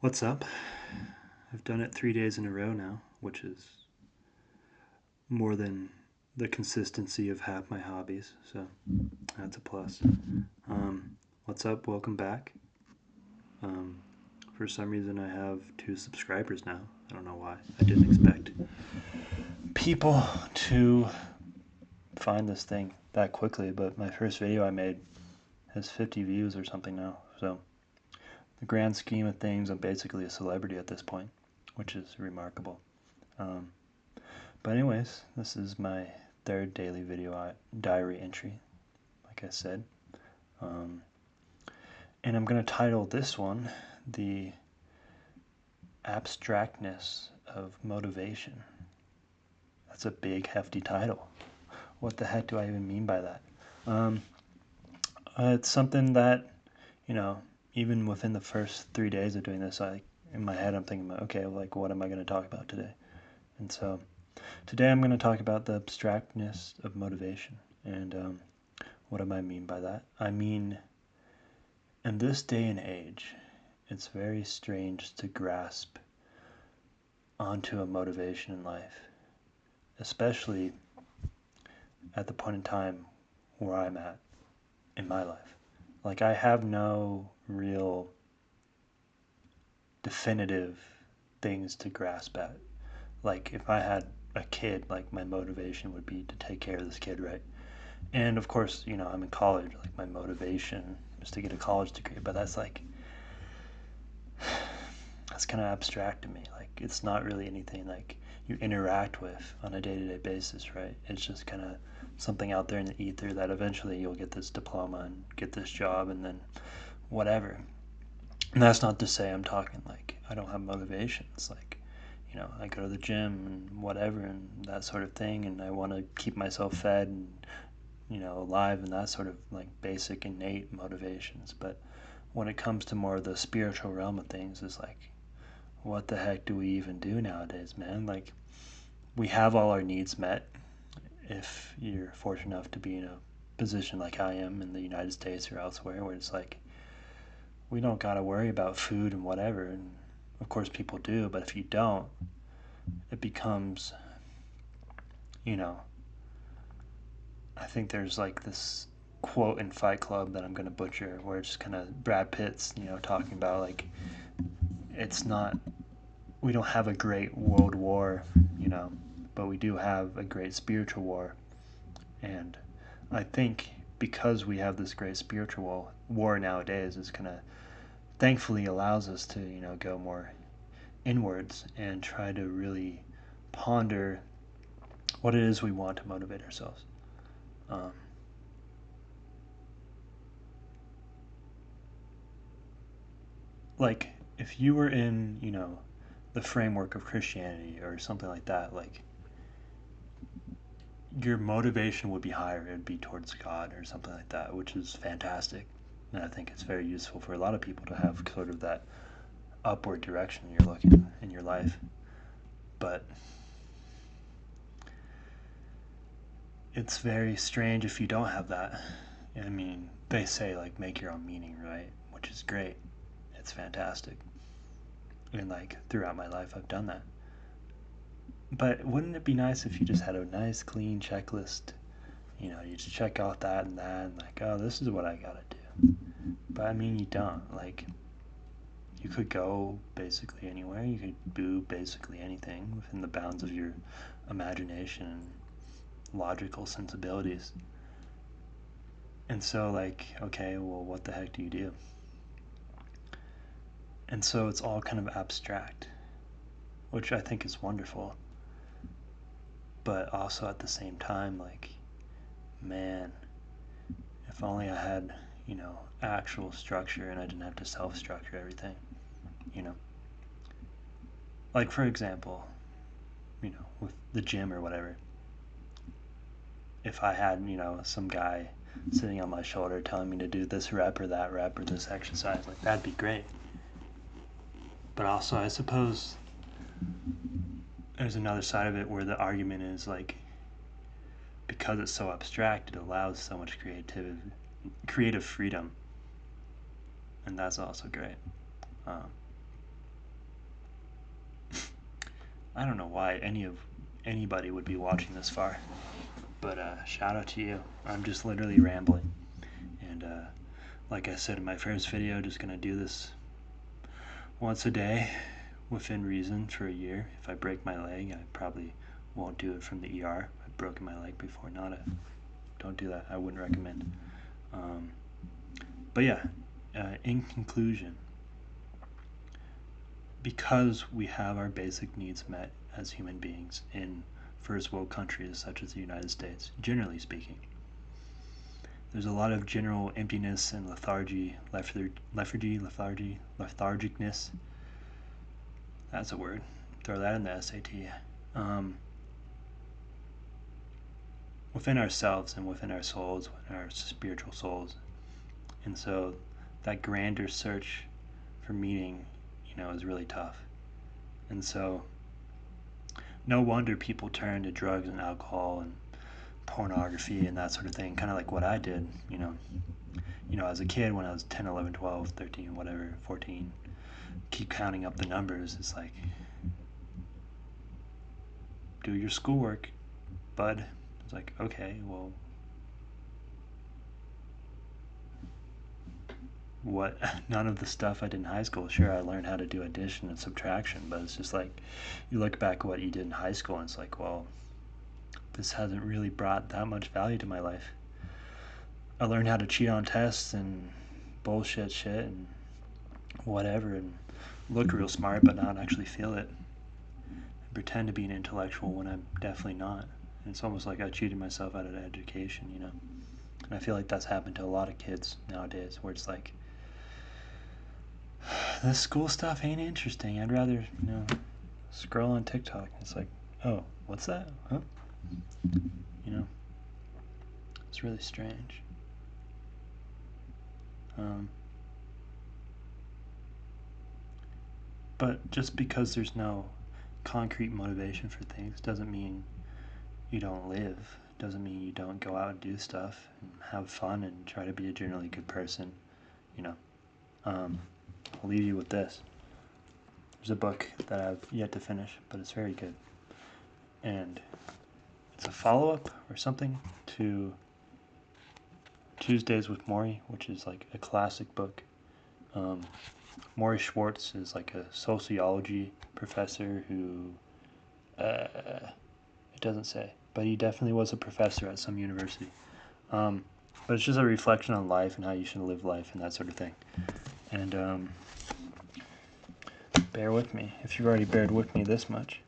What's up? I've done it 3 days in a row now, which is more than the consistency of half my hobbies, so that's a plus. What's up? Welcome back. Um, for some reason, I have 2 subscribers now. I don't know why. I didn't expect people to find this thing that quickly, but my first video I made has 50 views or something now, so the grand scheme of things, I'm basically a celebrity at this point, which is remarkable. But anyways, this is my third daily video diary entry, like I said. And I'm going to title this one, The Abstractness of Motivation. That's a big, hefty title. What the heck do I even mean by that? It's something that, even within the first 3 days of doing this, in my head I'm thinking about, okay, like what am I going to talk about today? And so today I'm going to talk about the abstractness of motivation. And what do I mean by that? I mean, in this day and age, it's very strange to grasp onto a motivation in life, especially at the point in time where I'm at in my life. Like, I have no real definitive things to grasp at. Like, if I had a kid, like, my motivation would be to take care of this kid, right? And of course, I'm in college, like, my motivation is to get a college degree, but that's kind of abstract to me. Like, it's not really anything like you interact with on a day-to-day basis, right? It's just kind of something out there in the ether that eventually you'll get this diploma and get this job and then whatever. And that's not to say I'm talking like I don't have motivations. Like, I go to the gym and whatever and that sort of thing, and I want to keep myself fed and, alive, and that sort of like basic innate motivations. But when it comes to more of the spiritual realm of things, is like, what the heck do we even do nowadays, man? Like, we have all our needs met if you're fortunate enough to be in a position like I am in the United States or elsewhere, where it's like we don't got to worry about food and whatever. And of course people do, but if you don't, it becomes, I think there's like this quote in Fight Club that I'm going to butcher, where it's kind of Brad Pitt's, talking about like, it's not, we don't have a great world war, but we do have a great spiritual war. And I think because we have this great spiritual war nowadays, is kind of thankfully allows us to, go more inwards and try to really ponder what it is we want to motivate ourselves. Like, if you were in, the framework of Christianity or something like that, like, your motivation would be higher. It would be towards God or something like that, which is fantastic. And I think it's very useful for a lot of people to have sort of that upward direction you're looking in your life. But it's very strange if you don't have that. I mean, they say like make your own meaning, right? Which is great. It's fantastic. And like throughout my life I've done that. But wouldn't it be nice if you just had a nice clean checklist? You just check out that and like, oh, this is what I gotta do. But I mean, you don't. Like, you could go basically anywhere. You could do basically anything within the bounds of your imagination and logical sensibilities. And so, like, okay, well, what the heck do you do? And so it's all kind of abstract, which I think is wonderful. But also at the same time, like, man, if only I had, actual structure and I didn't have to self-structure everything, you know? Like, for example, with the gym or whatever, if I had, some guy sitting on my shoulder telling me to do this rep or that rep or this exercise, like, that'd be great. But also, I suppose there's another side of it where the argument is like, because it's so abstract, it allows so much creative freedom, and that's also great. I don't know why anybody would be watching this far, but shout out to you. I'm just literally rambling, and like I said in my first video, just gonna do this once a day within reason for a year. If I break my leg, I probably won't do it from the ER. I've broken my leg before. Don't do that. I wouldn't recommend. But yeah, in conclusion, because we have our basic needs met as human beings in first world countries such as the United States, generally speaking, there's a lot of general emptiness and lethargicness. That's a word. Throw that in the SAT. Within ourselves and within our souls, within our spiritual souls. And so that grander search for meaning, is really tough. And so no wonder people turn to drugs and alcohol and pornography and that sort of thing, kind of like what I did, as a kid when I was 10, 11, 12, 13, whatever, 14, keep counting up the numbers. It's like, do your schoolwork, bud. It's like, okay, well, what? None of the stuff I did in high school. Sure, I learned how to do addition and subtraction, but it's just like, you look back at what you did in high school and it's like, well, this hasn't really brought that much value to my life. I learned how to cheat on tests and bullshit shit and whatever and look real smart but not actually feel it. And pretend to be an intellectual when I'm definitely not. And it's almost like I cheated myself out of education, And I feel like that's happened to a lot of kids nowadays where it's like, this school stuff ain't interesting. I'd rather, scroll on TikTok. It's like, oh, what's that? Huh? It's really strange. But just because there's no concrete motivation for things doesn't mean you don't live. Doesn't mean you don't go out and do stuff and have fun and try to be a generally good person. I'll leave you with this. There's a book that I've yet to finish, but it's very good. And it's a follow-up or something to Tuesdays with Maury, which is like a classic book. Maury Schwartz is like a sociology professor who, it doesn't say, but he definitely was a professor at some university. But it's just a reflection on life and how you should live life and that sort of thing. And bear with me if you've already bared with me this much.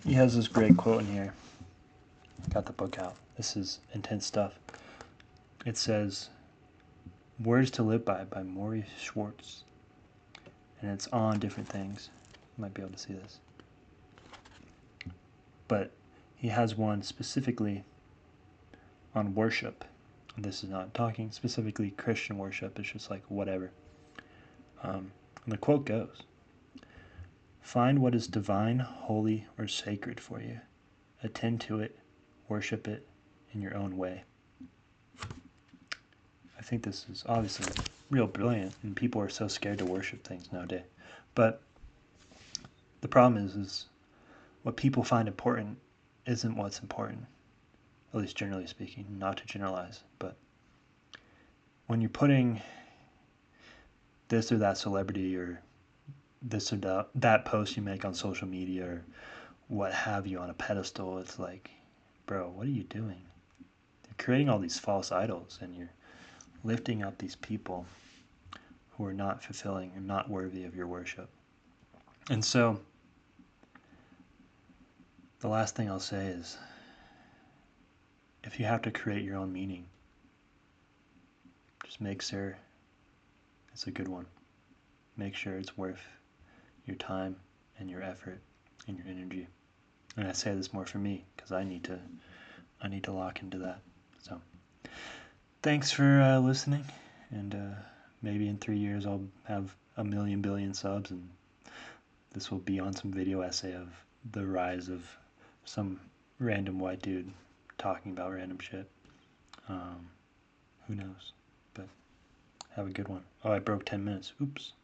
He has this great quote in here. Got the book out. This is intense stuff. It says, "Words to Live by Maury Schwartz." And it's on different things. You might be able to see this. But he has one specifically on worship. This is not talking specifically Christian worship. It's just like whatever. And the quote goes, "Find what is divine, holy, or sacred for you. Attend to it, worship it in your own way." I think this is obviously real brilliant, and people are so scared to worship things nowadays. But the problem is what people find important isn't what's important, at least generally speaking, not to generalize. But when you're putting this or that celebrity or this or that post you make on social media or what have you on a pedestal, it's like, bro, what are you doing? You're creating all these false idols and you're lifting up these people who are not fulfilling and not worthy of your worship. And so the last thing I'll say is, if you have to create your own meaning, just make sure it's a good one. Make sure it's worth your time and your effort and your energy. And I say this more for me because I need to lock into that. So thanks for listening, and maybe in 3 years I'll have 1 billion subs, and this will be on some video essay of the rise of some random white dude talking about random shit. Who knows? But have a good one. Oh, I broke 10 minutes. Oops.